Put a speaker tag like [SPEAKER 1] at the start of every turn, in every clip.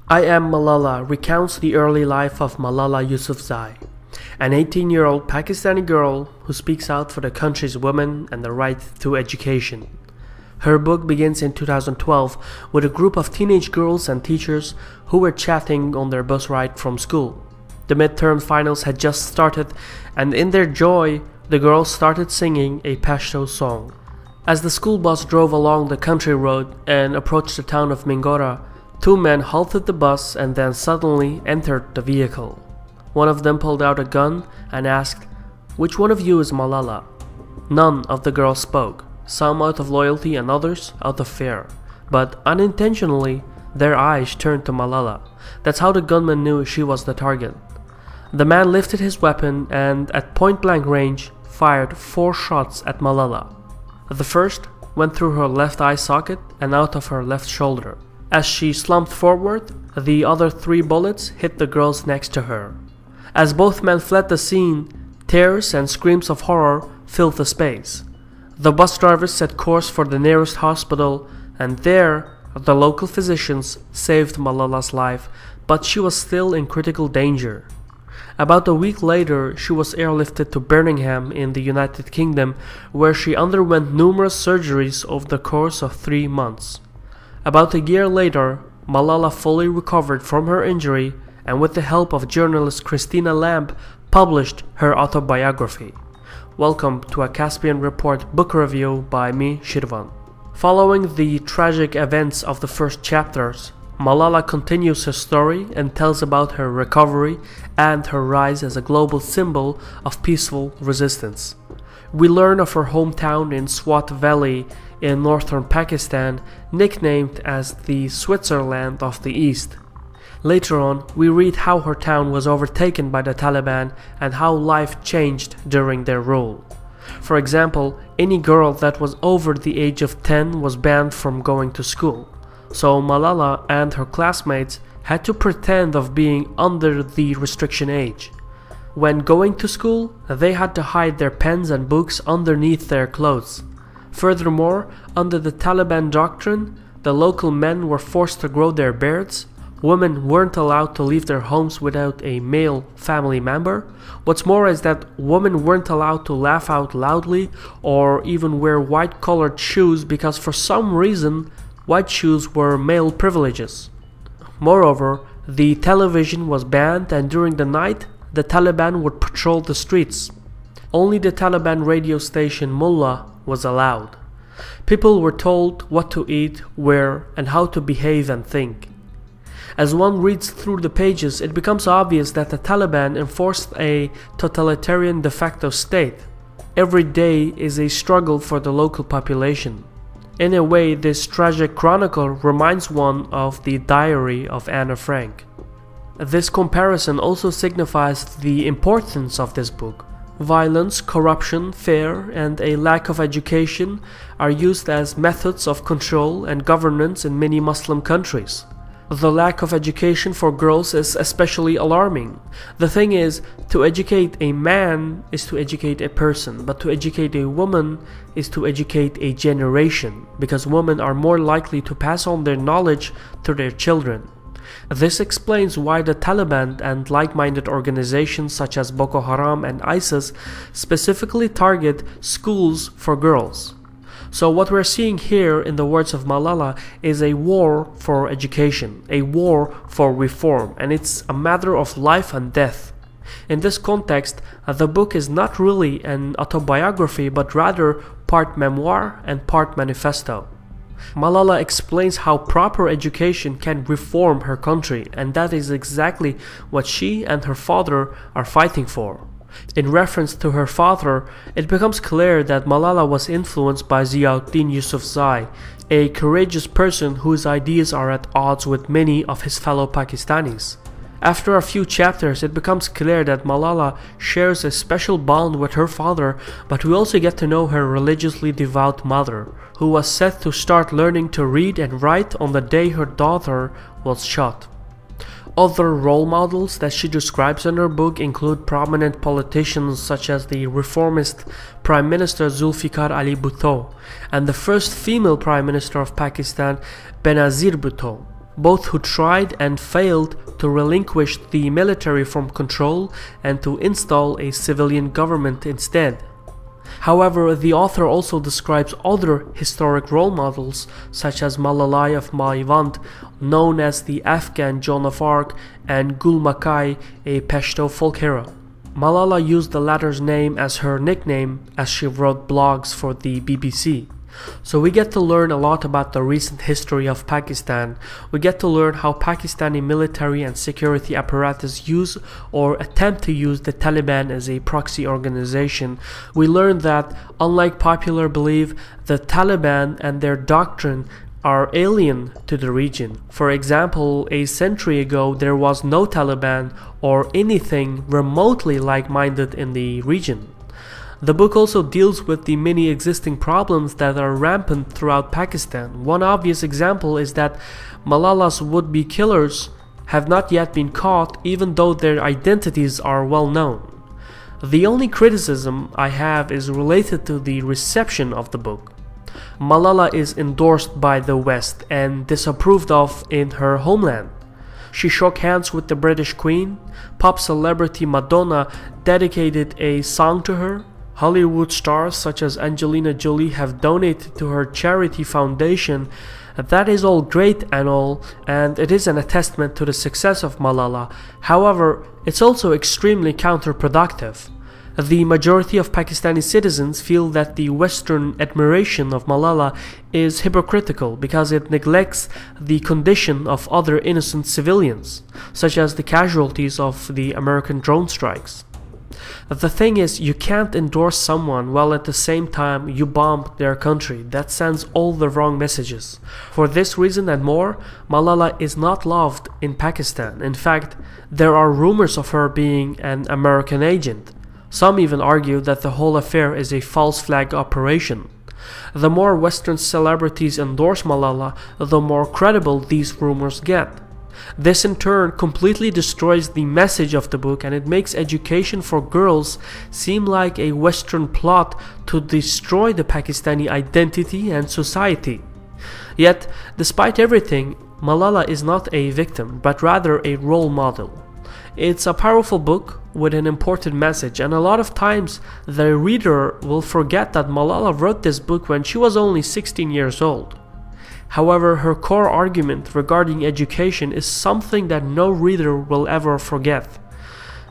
[SPEAKER 1] I Am Malala recounts the early life of Malala Yousafzai, an 18-year-old Pakistani girl who speaks out for the country's women and the right to education. Her book begins in 2012 with a group of teenage girls and teachers who were chatting on their bus ride from school. The midterm finals had just started, and in their joy, the girls started singing a Pashto song. As the school bus drove along the country road and approached the town of Mingora, two men halted the bus and then suddenly entered the vehicle. One of them pulled out a gun and asked, "Which one of you is Malala?" None of the girls spoke, some out of loyalty and others out of fear. But unintentionally, their eyes turned to Malala. That's how the gunman knew she was the target. The man lifted his weapon and, at point-blank range, fired 4 shots at Malala. The first went through her left eye socket and out of her left shoulder. As she slumped forward, the other 3 bullets hit the girls next to her. As both men fled the scene, tears and screams of horror filled the space. The bus drivers set course for the nearest hospital, and there, the local physicians saved Malala's life, but she was still in critical danger. About a week later, she was airlifted to Birmingham in the United Kingdom, where she underwent numerous surgeries over the course of 3 months. About a year later, Malala fully recovered from her injury and with the help of journalist Christina Lamb published her autobiography. Welcome to a CaspianReport book review by me, Shirvan. Following the tragic events of the first chapters, Malala continues her story and tells about her recovery and her rise as a global symbol of peaceful resistance. We learn of her hometown in Swat Valley in northern Pakistan, nicknamed as the Switzerland of the East. Later on, we read how her town was overtaken by the Taliban and how life changed during their rule. For example, any girl that was over the age of 10 was banned from going to school. So Malala and her classmates had to pretend of being under the restriction age. When going to school, they had to hide their pens and books underneath their clothes. Furthermore, under the Taliban doctrine, the local men were forced to grow their beards, women weren't allowed to leave their homes without a male family member. What's more is that women weren't allowed to laugh out loudly or even wear white-colored shoes because for some reason, white shoes were male privileges. Moreover, the television was banned, and during the night, the Taliban would patrol the streets. Only the Taliban radio station Mullah was allowed. People were told what to eat, where, and how to behave and think. As one reads through the pages, it becomes obvious that the Taliban enforced a totalitarian de facto state. Every day is a struggle for the local population. In a way, this tragic chronicle reminds one of the diary of Anne Frank. This comparison also signifies the importance of this book. Violence, corruption, fear, and a lack of education are used as methods of control and governance in many Muslim countries. The lack of education for girls is especially alarming. The thing is, to educate a man is to educate a person, but to educate a woman is to educate a generation, because women are more likely to pass on their knowledge to their children. This explains why the Taliban and like-minded organizations such as Boko Haram and ISIS specifically target schools for girls. So what we're seeing here, in the words of Malala, is a war for education, a war for reform, and it's a matter of life and death. In this context, the book is not really an autobiography, but rather part memoir and part manifesto. Malala explains how proper education can reform her country, and that is exactly what she and her father are fighting for. In reference to her father, it becomes clear that Malala was influenced by Ziauddin Yousafzai, a courageous person whose ideas are at odds with many of his fellow Pakistanis. After a few chapters, it becomes clear that Malala shares a special bond with her father, but we also get to know her religiously devout mother, who was set to start learning to read and write on the day her daughter was shot. Other role models that she describes in her book include prominent politicians such as the reformist Prime Minister Zulfikar Ali Bhutto and the first female Prime Minister of Pakistan, Benazir Bhutto. both who tried and failed to relinquish the military from control and to install a civilian government instead. However, the author also describes other historic role models such as Malala of Malivand, known as the Afghan Joan of Arc, and Gul Makai, a Pashto folk hero. Malala used the latter's name as her nickname as she wrote blogs for the BBC. So we get to learn a lot about the recent history of Pakistan. We get to learn how Pakistani military and security apparatus use or attempt to use the Taliban as a proxy organization. We learn that, unlike popular belief, the Taliban and their doctrine are alien to the region. For example, a century ago there was no Taliban or anything remotely like-minded in the region. The book also deals with the many existing problems that are rampant throughout Pakistan. One obvious example is that Malala's would-be killers have not yet been caught, even though their identities are well known. The only criticism I have is related to the reception of the book. Malala is endorsed by the West and disapproved of in her homeland. She shook hands with the British Queen. Pop celebrity Madonna dedicated a song to her. Hollywood stars such as Angelina Jolie have donated to her charity foundation. That is all great and all, and it is an testament to the success of Malala. However, it's also extremely counterproductive. The majority of Pakistani citizens feel that the Western admiration of Malala is hypocritical because it neglects the condition of other innocent civilians, such as the casualties of the American drone strikes. The thing is, you can't endorse someone while at the same time you bomb their country. That sends all the wrong messages. For this reason and more, Malala is not loved in Pakistan. In fact, there are rumors of her being an American agent. Some even argue that the whole affair is a false flag operation. The more Western celebrities endorse Malala, the more credible these rumors get. This in turn completely destroys the message of the book, and it makes education for girls seem like a Western plot to destroy the Pakistani identity and society. Yet, despite everything, Malala is not a victim, but rather a role model. It's a powerful book with an important message, and a lot of times the reader will forget that Malala wrote this book when she was only 16 years old. However, her core argument regarding education is something that no reader will ever forget.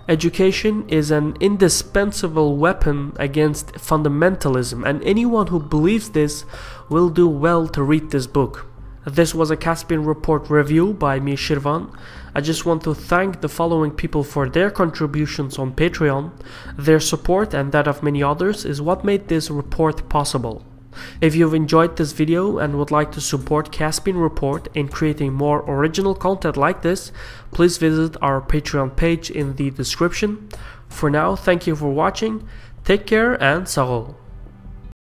[SPEAKER 1] Education is an indispensable weapon against fundamentalism, and anyone who believes this will do well to read this book. This was a Caspian Report review by me, Shirvan. I just want to thank the following people for their contributions on Patreon. Their support and that of many others is what made this report possible. If you've enjoyed this video and would like to support Caspian Report in creating more original content like this, please visit our Patreon page in the description. For now, thank you for watching, take care and sarol.